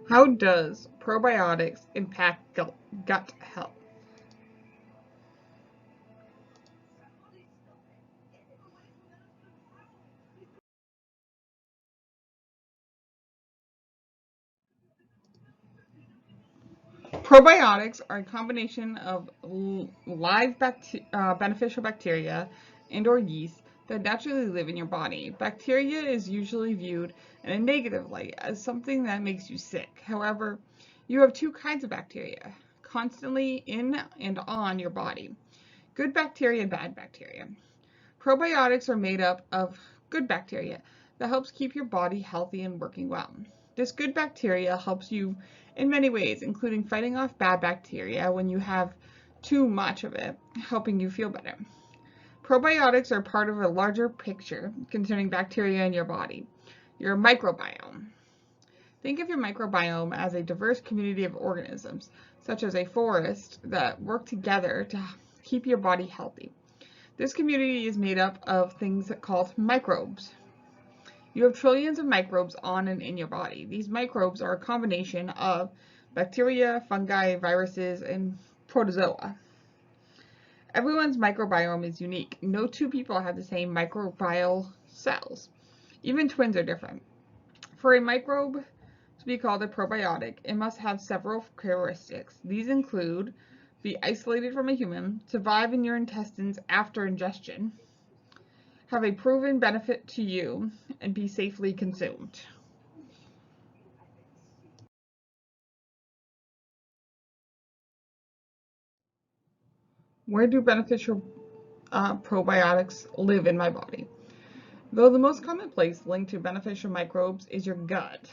How does probiotics impact gut health? Probiotics are a combination of live beneficial bacteria and/or yeast that naturally live in your body. Bacteria is usually viewed in a negative light as something that makes you sick. However, you have two kinds of bacteria constantly in and on your body: good bacteria and bad bacteria. Probiotics are made up of good bacteria that helps keep your body healthy and working well. This good bacteria helps you in many ways, including fighting off bad bacteria when you have too much of it, helping you feel better. Probiotics are part of a larger picture concerning bacteria in your body, your microbiome. Think of your microbiome as a diverse community of organisms, such as a forest, that work together to keep your body healthy. This community is made up of things called microbes. You have trillions of microbes on and in your body. These microbes are a combination of bacteria, fungi, viruses, and protozoa. Everyone's microbiome is unique. No two people have the same microbial cells. Even twins are different. For a microbe to be called a probiotic, it must have several characteristics. These include be isolated from a human, survive in your intestines after ingestion, have a proven benefit to you, and be safely consumed. Where do beneficial probiotics live in my body? Though the most common place linked to beneficial microbes is your gut,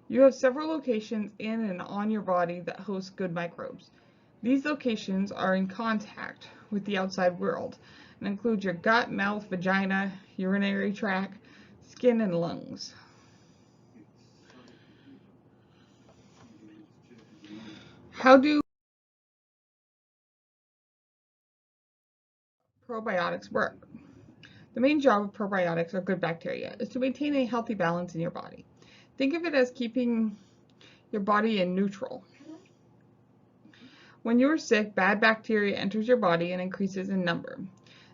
you have several locations in and on your body that host good microbes. These locations are in contact with the outside world and include your gut, mouth, vagina, urinary tract, skin, and lungs. How do probiotics work? The main job of probiotics or good bacteria is to maintain a healthy balance in your body. Think of it as keeping your body in neutral. When you are sick, bad bacteria enters your body and increases in number.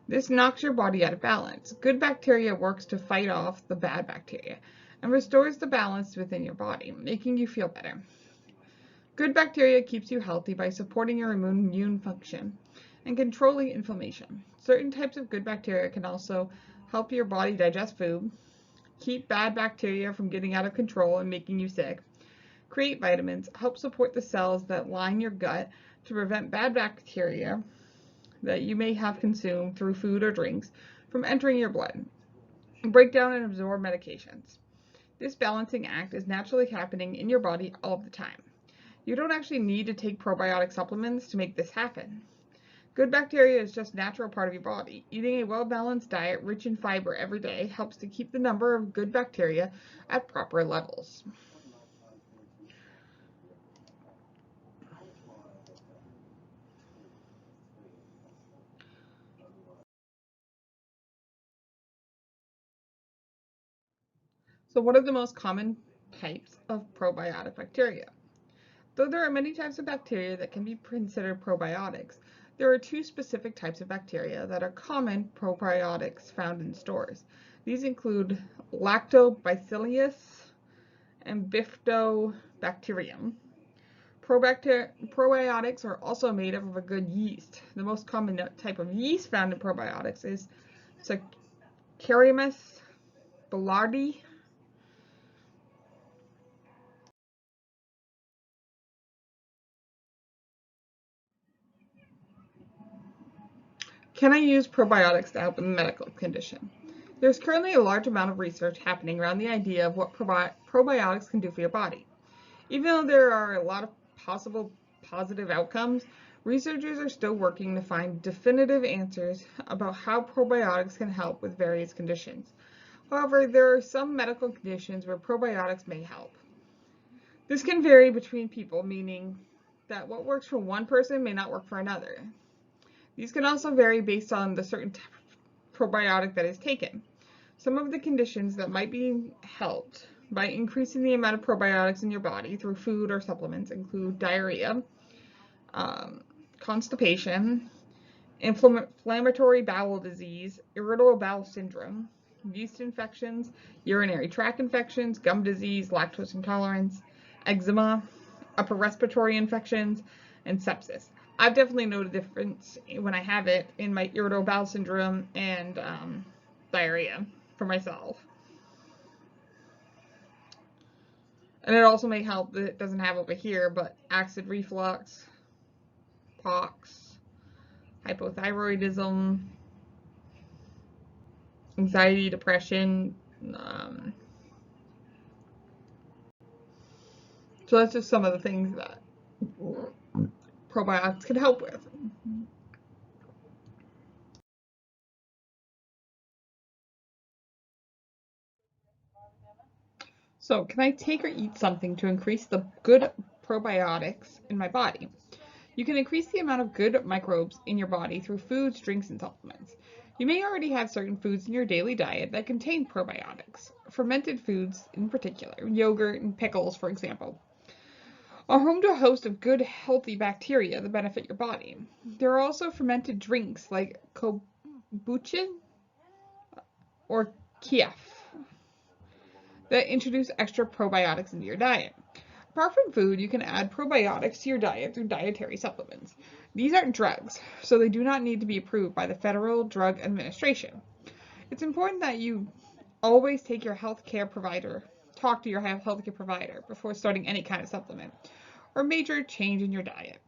This knocks your body out of balance. Good bacteria works to fight off the bad bacteria and restores the balance within your body, making you feel better. Good bacteria keeps you healthy by supporting your immune function and controlling inflammation. Certain types of good bacteria can also help your body digest food, keep bad bacteria from getting out of control and making you sick, create vitamins, help support the cells that line your gut to prevent bad bacteria that you may have consumed through food or drinks from entering your blood, and break down and absorb medications. This balancing act is naturally happening in your body all the time. You don't actually need to take probiotic supplements to make this happen. Good bacteria is just a natural part of your body. Eating a well-balanced diet rich in fiber every day helps to keep the number of good bacteria at proper levels. So what are the most common types of probiotic bacteria? Though there are many types of bacteria that can be considered probiotics, there are two specific types of bacteria that are common probiotics found in stores. These include Lactobacillus and Bifidobacterium. Probiotics are also made up of a good yeast. The most common type of yeast found in probiotics is Saccharomyces boulardii. Can I use probiotics to help with a medical condition? There's currently a large amount of research happening around the idea of what probiotics can do for your body. Even though there are a lot of possible positive outcomes, researchers are still working to find definitive answers about how probiotics can help with various conditions. However, there are some medical conditions where probiotics may help. This can vary between people, meaning that what works for one person may not work for another. These can also vary based on the certain probiotic that is taken. Some of the conditions that might be helped by increasing the amount of probiotics in your body through food or supplements include diarrhea, constipation, inflammatory bowel disease, irritable bowel syndrome, yeast infections, urinary tract infections, gum disease, lactose intolerance, eczema, upper respiratory infections, and sepsis. I've definitely noted a difference when I have it in my irritable bowel syndrome and diarrhea for myself. And it also may help that it doesn't have over here, but acid reflux, POX, hypothyroidism, anxiety, depression. So that's just some of the things that probiotics can help with. So, can I take or eat something to increase the good probiotics in my body? You can increase the amount of good microbes in your body through foods, drinks, and supplements. You may already have certain foods in your daily diet that contain probiotics. Fermented foods, in particular, yogurt and pickles, for example, are home to a host of good, healthy bacteria that benefit your body. There are also fermented drinks like kombucha or kief that introduce extra probiotics into your diet. Apart from food, you can add probiotics to your diet through dietary supplements. These aren't drugs, so they do not need to be approved by the Federal Drug Administration. It's important that you always talk to your healthcare provider before starting any kind of supplement or major change in your diet.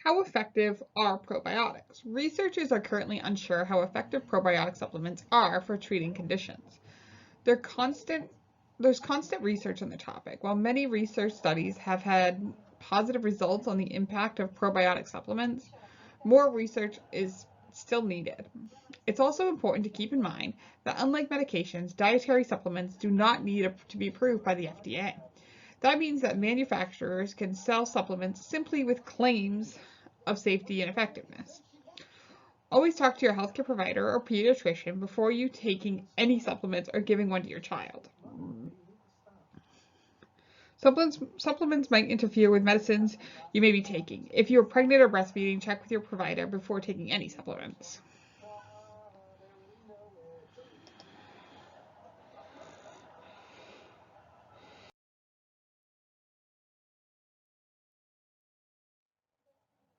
How effective are probiotics? Researchers are currently unsure how effective probiotic supplements are for treating conditions. There's constant research on the topic. While many research studies have had positive results on the impact of probiotic supplements, more research is still needed. It's also important to keep in mind that unlike medications, dietary supplements do not need to be approved by the FDA. That means that manufacturers can sell supplements simply with claims of safety and effectiveness. Always talk to your healthcare provider or pediatrician before you taking any supplements or giving one to your child. Supplements might interfere with medicines you may be taking. If you are pregnant or breastfeeding, check with your provider before taking any supplements.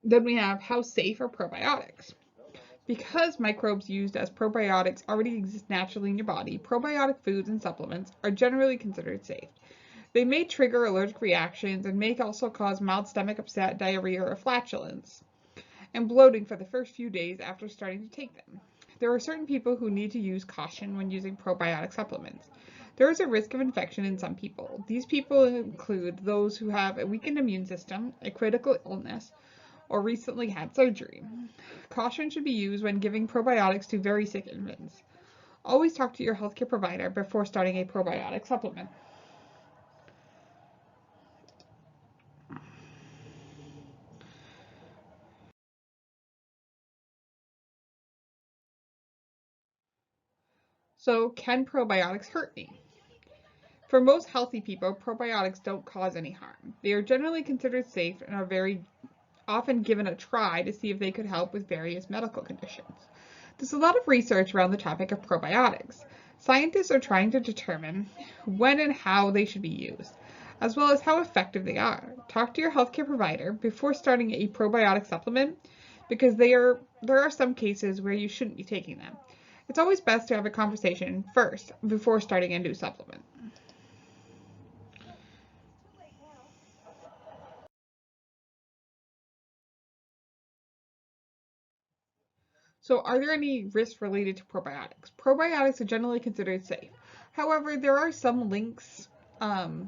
Then we have how safe are probiotics? Because microbes used as probiotics already exist naturally in your body, probiotic foods and supplements are generally considered safe. They may trigger allergic reactions and may also cause mild stomach upset, diarrhea, or flatulence, and bloating for the first few days after starting to take them. There are certain people who need to use caution when using probiotic supplements. There is a risk of infection in some people. These people include those who have a weakened immune system, a critical illness, or recently had surgery. Caution should be used when giving probiotics to very sick infants. Always talk to your healthcare provider before starting a probiotic supplement. So, can probiotics hurt me? For most healthy people, probiotics don't cause any harm. They are generally considered safe and are very often given a try to see if they could help with various medical conditions. There's a lot of research around the topic of probiotics. Scientists are trying to determine when and how they should be used, as well as how effective they are. Talk to your healthcare provider before starting a probiotic supplement because there are some cases where you shouldn't be taking them. It's always best to have a conversation first before starting a new supplement. So, are there any risks related to probiotics? Probiotics are generally considered safe. However, there are some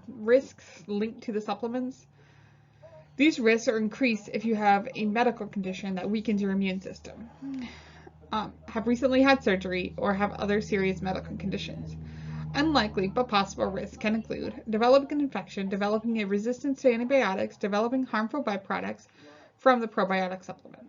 risks linked to the supplements. These risks are increased if you have a medical condition that weakens your immune system, have recently had surgery, or have other serious medical conditions. Unlikely but possible risks can include developing an infection, developing a resistance to antibiotics, developing harmful byproducts from the probiotic supplement.